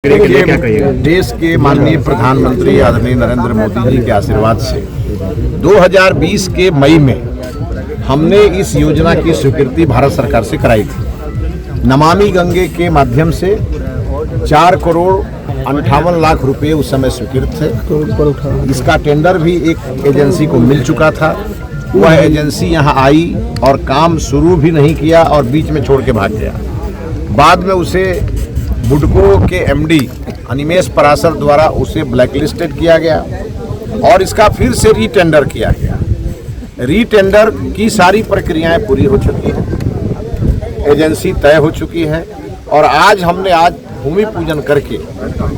देखिए, देश के माननीय प्रधानमंत्री आदरणीय नरेंद्र मोदी जी के आशीर्वाद से 2020 के मई में हमने इस योजना की स्वीकृति भारत सरकार से कराई थी। नमामि गंगे के माध्यम से 4 करोड़ 58 लाख रुपए उस समय स्वीकृत थे। इसका टेंडर भी एक एजेंसी को मिल चुका था। वह एजेंसी यहाँ आई और काम शुरू भी नहीं किया और बीच में छोड़ के भाग गया। बाद में उसे बुडको के एमडी अनिमेश पराशर द्वारा उसे ब्लैकलिस्टेड किया गया और इसका फिर से रीटेंडर किया गया। रीटेंडर की सारी प्रक्रियाएं पूरी हो चुकी हैं, एजेंसी तय हो चुकी है और आज भूमि पूजन करके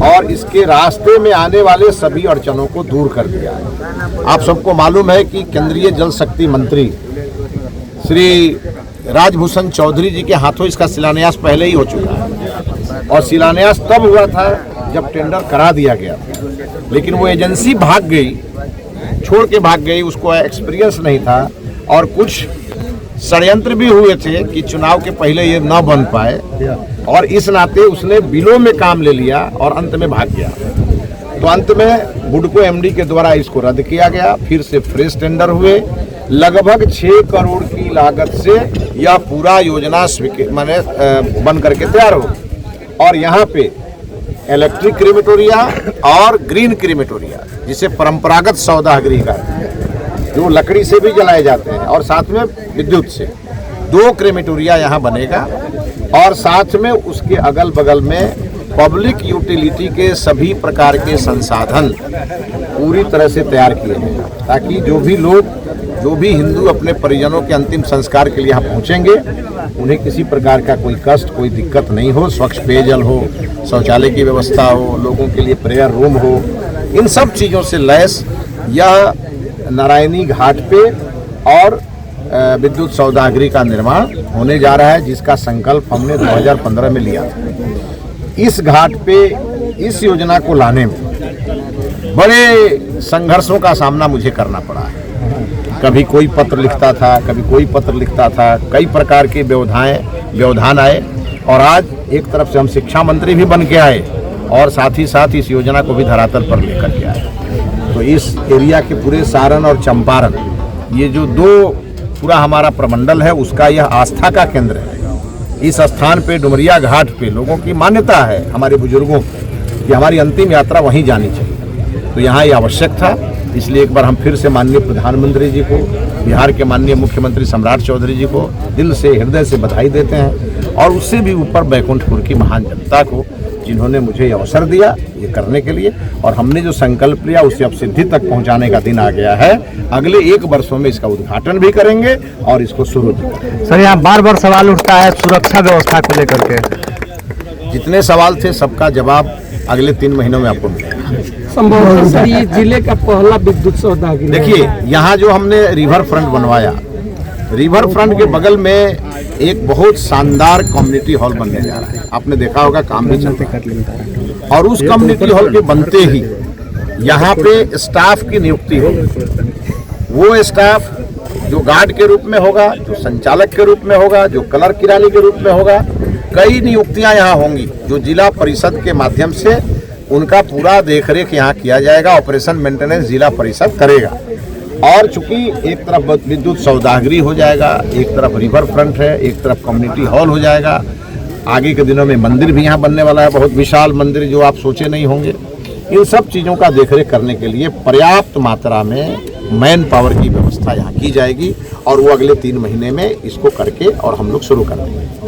और इसके रास्ते में आने वाले सभी अड़चनों को दूर कर दिया है। आप सबको मालूम है कि केंद्रीय जल शक्ति मंत्री श्री राजभूषण चौधरी जी के हाथों इसका शिलान्यास पहले ही हो चुका है और शिलान्यास तब हुआ था जब टेंडर करा दिया गया था, लेकिन वो एजेंसी भाग गई, छोड़ के भाग गई। उसको एक्सपीरियंस नहीं था और कुछ षड्यंत्र भी हुए थे कि चुनाव के पहले ये न बन पाए और इस नाते उसने बिलों में काम ले लिया और अंत में भाग गया। तो अंत में बुडको एमडी के द्वारा इसको रद्द किया गया, फिर से फ्रेश टेंडर हुए। लगभग 6 करोड़ की लागत से यह पूरा योजना बन करके तैयार हो और यहाँ पे इलेक्ट्रिक क्रीमेटोरिया और ग्रीन क्रीमेटोरिया, जिसे परंपरागत सौदागरी का जो लकड़ी से भी जलाए जाते हैं और साथ में विद्युत से 2 क्रीमेटोरिया यहाँ बनेगा और साथ में उसके अगल बगल में पब्लिक यूटिलिटी के सभी प्रकार के संसाधन पूरी तरह से तैयार किए हैं ताकि जो भी हिंदू अपने परिजनों के अंतिम संस्कार के लिए यहाँ पहुँचेंगे उन्हें किसी प्रकार का कोई कष्ट, कोई दिक्कत नहीं हो। स्वच्छ पेयजल हो, शौचालय की व्यवस्था हो, लोगों के लिए प्रेयर रूम हो, इन सब चीज़ों से लैस यह नारायणी घाट पे और विद्युत सौदागरी का निर्माण होने जा रहा है, जिसका संकल्प हमने 2015 में लिया था। इस घाट पे इस योजना को लाने में बड़े संघर्षों का सामना मुझे करना पड़ा है। कभी कोई पत्र लिखता था, कभी कोई पत्र लिखता था, कई प्रकार के व्यवधान आए और आज एक तरफ से हम शिक्षा मंत्री भी बन के आए और साथ ही साथ इस योजना को भी धरातल पर लेकर के आए। तो इस एरिया के पूरे सारण और चंपारण, ये जो 2 पूरा हमारा प्रमंडल है, उसका यह आस्था का केंद्र है। इस स्थान पे डुमरिया घाट पे लोगों की मान्यता है, हमारे बुजुर्गों की, कि हमारी अंतिम यात्रा वहीं जानी चाहिए। तो यहाँ ये आवश्यक था, इसलिए एक बार हम फिर से माननीय प्रधानमंत्री जी को, बिहार के माननीय मुख्यमंत्री सम्राट चौधरी जी को दिल से, हृदय से बधाई देते हैं और उससे भी ऊपर बैकुंठपुर की महान जनता को, जिन्होंने मुझे अवसर दिया ये करने के लिए और हमने जो संकल्प लिया उसे अब सिद्धि तक पहुंचाने का दिन आ गया है। अगले 1 वर्षों में इसका उद्घाटन भी करेंगे और इसको शुरू भी करेंगे। सर, यहाँ बार सवाल उठता है सुरक्षा व्यवस्था को लेकर के। जितने सवाल थे सबका जवाब अगले 3 महीनों में आपको मिलेगा। संभवतः ये जिले का पहला विद्युत सौदागरी। देखिए, यहाँ जो हमने रिवर फ्रंट बनवाया, रिवर फ्रंट के बगल में एक बहुत शानदार कम्युनिटी हॉल बनने जा रहा है। आपने देखा होगा, काम भी चलते कर और उस कम्युनिटी हॉल के बनते ही यहाँ पे स्टाफ की नियुक्ति होगी। वो स्टाफ जो गार्ड के रूप में होगा, जो संचालक के रूप में होगा, जो कलर किरानी के रूप में होगा, कई नियुक्तियां यहाँ होंगी जो जिला परिषद के माध्यम से उनका पूरा देखरेख यहाँ किया जाएगा। ऑपरेशन मेंटेनेंस जिला परिषद करेगा और चूंकि एक तरफ विद्युत सौदागरी हो जाएगा, एक तरफ रिवर फ्रंट है, एक तरफ कम्युनिटी हॉल हो जाएगा। आगे के दिनों में मंदिर भी यहाँ बनने वाला है, बहुत विशाल मंदिर जो आप सोचे नहीं होंगे। इन सब चीज़ों का देखरेख करने के लिए पर्याप्त मात्रा में मैन पावर की व्यवस्था यहाँ की जाएगी और वो अगले 3 महीने में इसको करके और हम लोग शुरू कर देंगे।